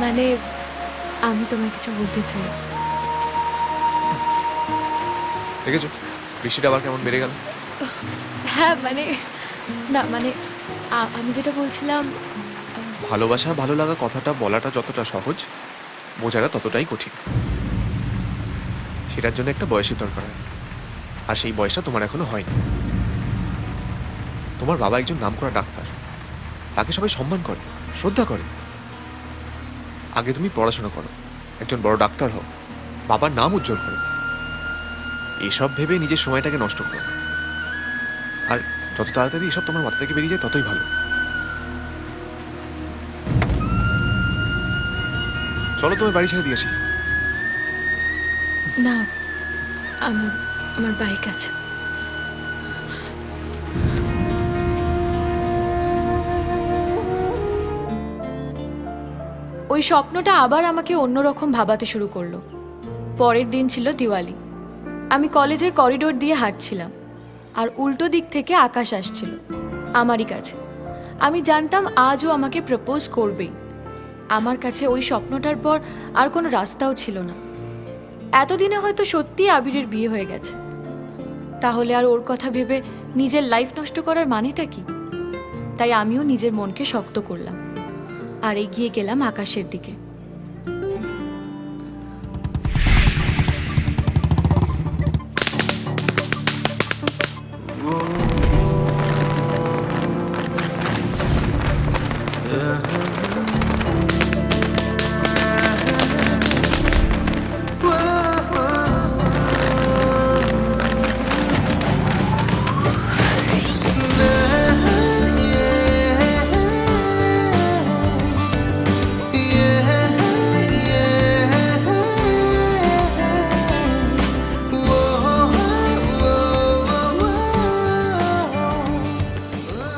মানে আমি তোমায় কিছু বলতে চাই। দেখেছো বৃষ্টিটা আবার কেমন বেড়ে গেল। হ্যাঁ মানে না মানে আমি যেটা বলছিলাম, ভালোবাসা ভালো লাগা কথাটা বলাটা যতটা সহজ, বোঝাটা ততটাই কঠিন। সেটার জন্য একটা বয়সের দরকার হয়, আর সেই বয়সটা তোমার এখনো হয়নি। তোমার বাবা একজন নামকরা ডাক্তার, তাকে সবাই সম্মান করে, শ্রদ্ধা করে। আগে তুমি পড়াশোনা করো, একজন বড় ডাক্তার হও, বাবার নাম উজ্জ্বল করো। এসব ভেবে নিজের সময়টাকে নষ্ট করো, আর যত তাড়াতাড়ি এসব তোমার মাথা থেকে বেরিয়ে যায় ততই ভালো। চলো তোমার বাড়ি ছেড়ে দিয়ে আসি। না আমার আমার বাইক আছে। ওই স্বপ্নটা আবার আমাকে অন্যরকম ভাবাতে শুরু করলো। পরের দিন ছিল দিওয়ালি। আমি কলেজের করিডোর দিয়ে হাঁটছিলাম, আর উল্টো দিক থেকে আকাশ আসছিল আমারই কাছে। আমি জানতাম আজও আমাকে প্রপোজ করবেই। আমার কাছে ওই স্বপ্নটার পর আর কোনো রাস্তাও ছিল না। এতদিনে হয়তো সত্যিই আবিরের বিয়ে হয়ে গেছে। তাহলে আর ওর কথা ভেবে নিজের লাইফ নষ্ট করার মানেটা কি? তাই আমিও নিজের মনকে শক্ত করলাম আর এগিয়ে গেলাম আকাশের দিকে।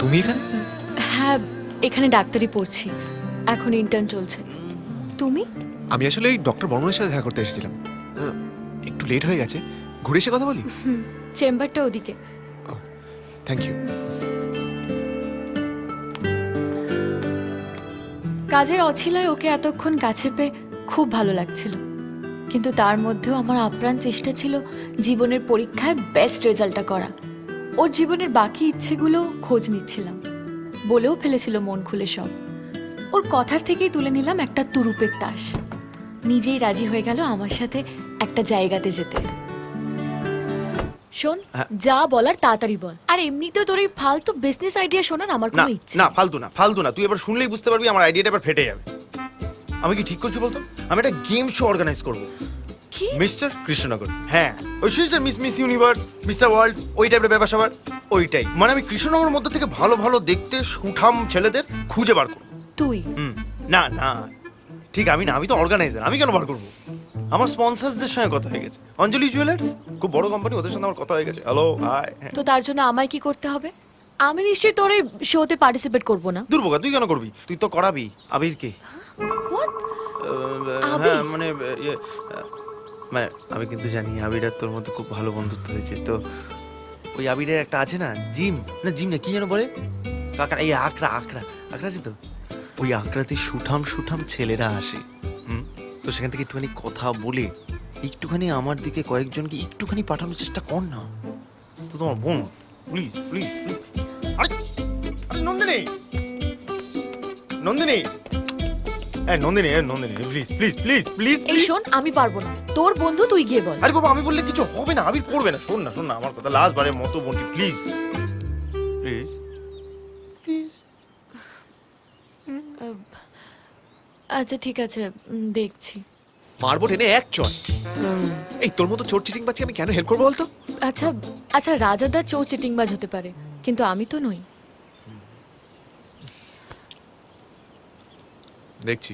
তুমি এখানে? হ্যাঁ, এখানে ডাক্তারি পড়ছি, এখন ইন্টার্ন চলছে। তুমি? আমি আসলে এই ডক্টর বর্মনের সাথে দেখা করতে এসেছিলাম। একটু লেট হয়ে গেছে, ঘুরে এসে কথা বলি। চেম্বারটা ওদিকে। Thank you. কাজের অছিলায় ওকে এতক্ষণ কাছে পেয়ে খুব ভালো লাগছিল, কিন্তু তার মধ্যেও আমার আপ্রাণ চেষ্টা ছিল জীবনের পরীক্ষায় বেস্ট রেজাল্টটা করা। ওর জীবনের বাকি ইচ্ছেগুলো খোঁজ নিচ্ছিলাম। বলেও ফেলেছিল মন খুলে সব। ওর কথার থেকেই তুলে নিলাম একটা তুরুপের তাস। নিজেই রাজি হয়ে গেল আমার সাথে একটা জায়গাতে যেতে। শোন, যা বলার তাড়াতাড়ি বল। আর এমনিতেও তোর এই ফালতু বিজনেস আইডিয়া শোনার আমার না কোনো ইচ্ছে না নেই। ফালতু না তুই এবার শুনলেই বুঝতে পারবি আমার আইডিয়াটা এবার ফেটে যাবে। আমি কি ঠিক করছি বলতো? আমি একটা গেম শো অর্গানাইজ করব। কি? মিস্টার কৃষ্ণনগর। হ্যাঁ, ওই সেই যে মিস ইউনিভার্স, মিস্টার ওয়ার্ল্ড, ওই টাইপের ব্যাপার স্যাপার, ওইটাই। মানে আমি কৃষ্ণনগরের মধ্যে থেকে ভালো ভালো দেখতে সুঠাম ছেলেদের খুঁজে বার করব। তুই? না না ঠিক আমি না, আমি তো অর্গানাইজার, আমি কেন বার করবো? আমার স্পন্সরসদের সঙ্গে কথা হয়ে গেছে, অঞ্জলি জুয়েলার্স, খুব বড় কোম্পানি, ওদের সঙ্গে আমার কথা হয়ে গেছে। Hello hi. তো তার জন্য আমায় কি করতে হবে? আমি নিশ্চয়ই তোর এই শোতে পার্টিসিপেট করব না। দুর্বোকা, তুই কেন করবি? তুই তো করাবি আবিরকে। What? আবির? হ্যাঁ মানে মানে আমি কিন্তু জানি আবির আর তোর মধ্যে খুব ভালো বন্ধুত্ব হয়েছে। তো ওই আবিরের একটা আছে না, জিম না কি যেন বলে, কাকা, এই আকড়া আছে তো, ওই আকড়াতে সুঠাম ছেলেরা আসে। তো সেখান থেকে একটুখানি কথা বলে একটুখানি আমার দিকে কয়েকজনকে একটুখানি পাঠানোর চেষ্টা কর না। তো তোমার বোন, প্লিজ প্লিজ প্লিজ। আরে আরে Nandini Nandini please please please please এই শোন, আমি পারবো না। তোর বন্ধু, তুই গিয়ে বল। আরে বাবা, আমি বললে কিছু হবে না, আবির করবে না। শোন না আমার কথা, লাস্ট বারের মতো বোনটি, প্লিজ প্লিজ প্লিজ। আচ্ছা ঠিক আছে, দেখছি। মারবো টেনে এক চল। এই তোর মতো চোর চিটিং বাচ্চা আমি কেন হেল্প করবো বলতো? আচ্ছা আচ্ছা, রাজাদা চৌ চিটিংবাজ হতে পারে, কিন্তু আমি তো নই। দেখছি।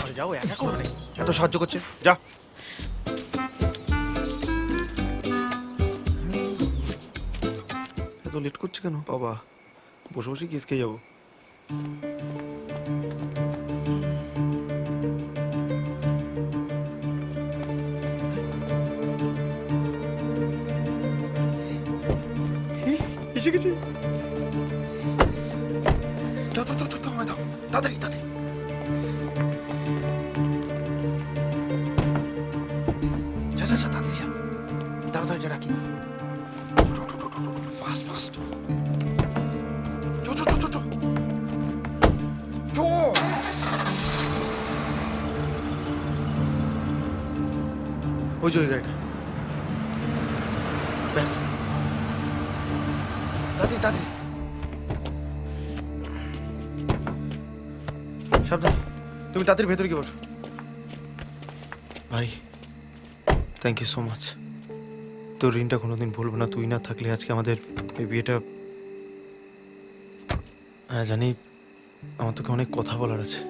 আরে যাও, একা করবে না, এত সাহায্য করছে, যা। এত লেট করছে কেন বাবা? বসে কেস খেয়ে যাবো। গেছি। দাও দাও দাও দাও, আমায় দাও, তাড়াতাড়ি তাড়াতাড়ি। যা যা যা, তাড়াতাড়ি যা, তাড়াতাড়ি যা, রাখি। ফাস্ট ফাস্ট, চো চো চো চো চো চো। ওই যে ওই গাড়িটা, ব্যাস, তাড়াতাড়ি তাড়াতাড়ি, সাবধান। তুমি তাড়াতাড়ি ভেতরে গিয়ে বসো। ভাই, থ্যাংক ইউ সো মাচ। তোর ঋণটা কোনোদিন ভুলবো না। তুই না থাকলে আজকে আমাদের এই বিয়েটা। হ্যাঁ জানি, আমার তোকে অনেক কথা বলার আছে,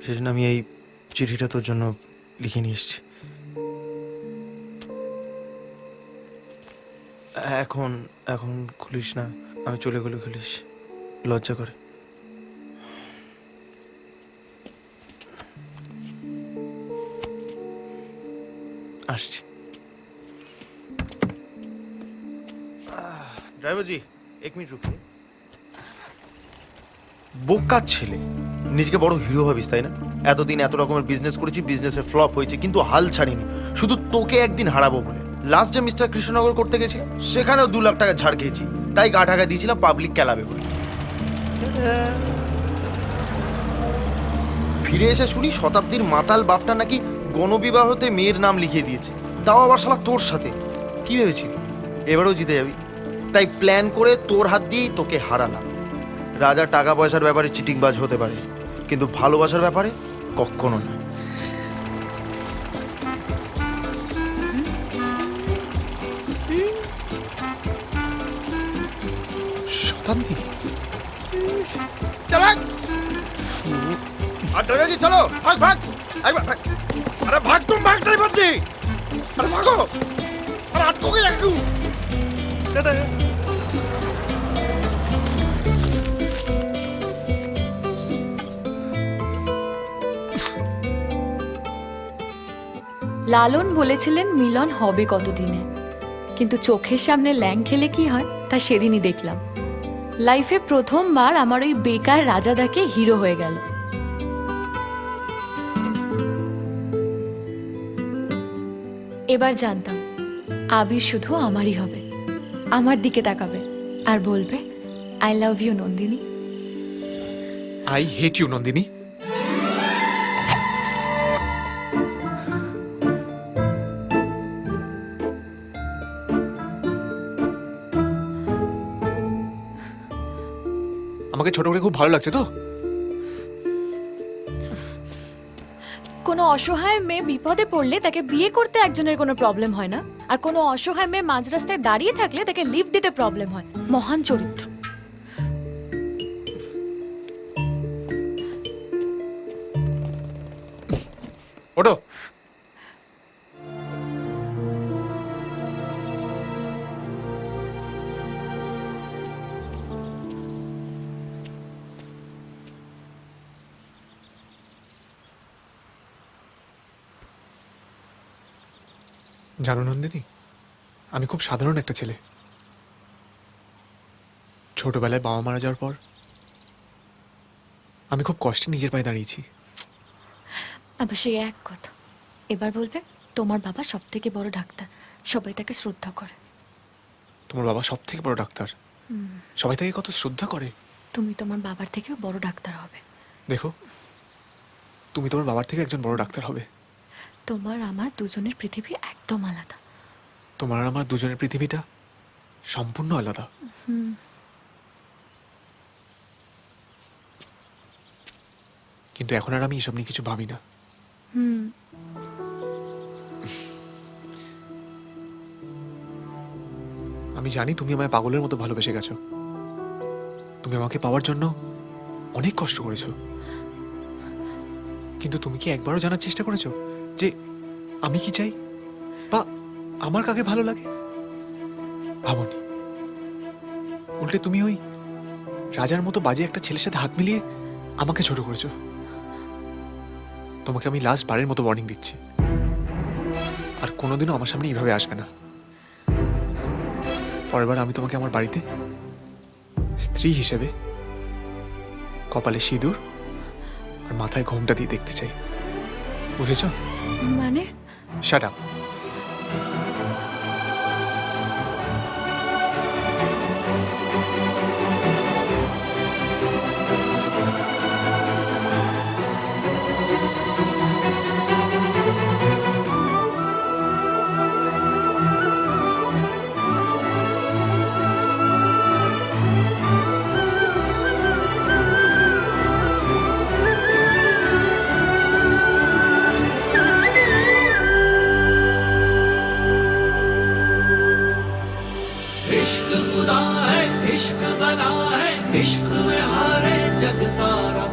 সেজন্য আমি এই চিঠিটা তোর জন্য লিখে নিয়ে এসেছি। এখন এখন খুলিস না, আমি চলে গেলে খুলিস, লজ্জা করে। আসছি। ड्राइवर जी एक मिनट रुकिए। বোকা ছেলে, নিজেকে বড় হিরো ভাবিস তাই না? এতদিন এত রকমের বিজনেস করেছি, বিজনেসে ফ্লপ হয়েছে, কিন্তু হাল ছাড়িনি, শুধু তোকে একদিন হারাবো বলে। লাস্ট যে মিস্টার কৃষ্ণনগর করতে গেছিলাম, সেখানেও 2 লাখ টাকা ঝাড় খেয়েছি, তাই গা ঢাকা দিয়েছিলাম পাবলিক ক্যালাবে বলে। ফিরে এসে শুনি শতাব্দীর মাতাল বাপটা নাকি গণবিবাহতে মেয়ের নাম লিখিয়ে দিয়েছে, তাও আবার শালা তোর সাথে। কি ভেবেছিলি এবারেও জিতে যাবি? তাই প্ল্যান করে তোর হাত দিয়েই তোকে হারালাম। রাজা টাকা পয়সার ব্যাপারে চিটিংবাজ হতে পারে, কিন্তু ভালোবাসার ব্যাপারে কখনো না। শতাব্দী, চালাক আর ড্রাইভার জি, চলো ভাগ ভাগ, একবার ভাগ। আরে ভাগ, তুম ভাগ ড্রাইভার জি, আরে ভাগো, আরে আটকে একটু। লালন বলেছিলেন মিলন হবে কতদিনে, কিন্তু চোখের সামনে ল্যাং খেলে কি হয় তা সেদিনই দেখলাম। লাইফে প্রথমবার আমার ওই বেকার রাজাদাকে হিরো হয়ে গেল। এবার জানতাম আবির শুধু আমারই হবে, আমার দিকে তাকাবে আর বলবে I love you Nandini. I hate you Nandini. আমাকে ছোট করে খুব ভালো লাগছে তো। কোনো অসহায় মেয়ে বিপদে পড়লে তাকে বিয়ে করতে একজনের কোনো প্রবলেম হয় না, আর কোনো অসহায় মেয়ে মাঝ রাস্তায় দাঁড়িয়ে থাকলে তাকে লিফট দিতে প্রবলেম হয়। মহান চরিত্র। ওঠো। জানো নন্দিনী, আমি খুব সাধারণ একটা ছেলে। ছোটবেলায় বাবা মারা যাওয়ার পর আমি খুব কষ্টে নিজের পায়ে দাঁড়িয়েছি। আবার সেই এক কথা, এবার বলবে তোমার বাবা সব থেকে বড় ডাক্তার, সবাই তাকে শ্রদ্ধা করে। তোমার বাবা সব থেকে বড় ডাক্তার, সবাই তাকে কত শ্রদ্ধা করে। তুমি তোমার বাবার থেকেও বড় ডাক্তার হবে। দেখো, তুমি তোমার বাবার থেকে একজন বড় ডাক্তার হবে। তোমার আমার দুজনের পৃথিবী একদম আলাদা। তোমার আর আমার দুজনের পৃথিবীটা সম্পূর্ণ আলাদা। কিন্তু এখন আর আমি এসব নিয়ে কিছু ভাবি না। আমি জানি তুমি আমায় পাগলের মতো ভালোবেসে গেছো। তুমি আমাকে পাওয়ার জন্য অনেক কষ্ট করেছো, কিন্তু তুমি কি একবারও জানার চেষ্টা করেছো যে আমি কি চাই বা আমার কাকে ভালো লাগে? ভাবনি। উল্টে তুমি ওই রাজার মতো বাজে একটা ছেলের সাথে হাত মিলিয়ে আমাকে ছোট করেছো। তোমাকে আমি লাস্ট বারের মতো ওয়ার্নিং দিচ্ছি, আর কোনোদিনও আমার সামনে এইভাবে আসবে না। পরের বার আমি তোমাকে আমার বাড়িতে স্ত্রী হিসেবে কপালে সিঁদুর আর মাথায় ঘোমটা দিয়ে দেখতে চাই, বুঝেছ? মানে শাট আপ। इश्क खुदा है इश्क बला है इश्क में हारे जग सारा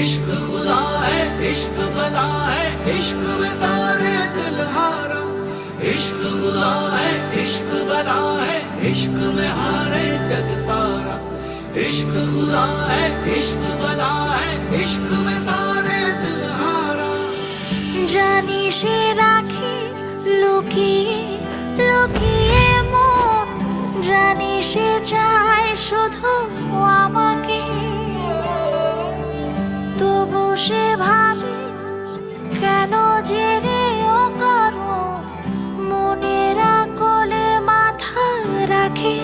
इश्क खुदा है इश्क बला है इश्क में सारे दिल हारा इश्क खुदा है इश्क बला है इश्क में हारे जग सारा इश्क खुदा है इश्क बला है इश्क में सारे दिल हारा জানি সে রাখি লুকিয়ে লুকিয়ে মন, জানি সে চায় শুধু আমাকে, তবু সে ভাবে কেন যে রে অকারণ মনের কোলে মাথা রাখে।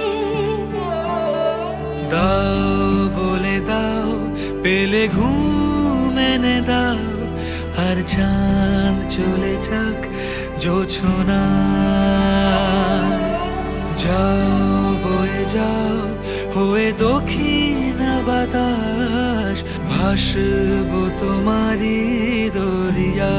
দাও বলে দাও পেলে ঘুম এনে দাও আর চাঁদ চলে যাক জোছনা যাও বয়ে যাও হয়ে দক্ষিণ বাতাস ভাসবো তোমারি দরিয়া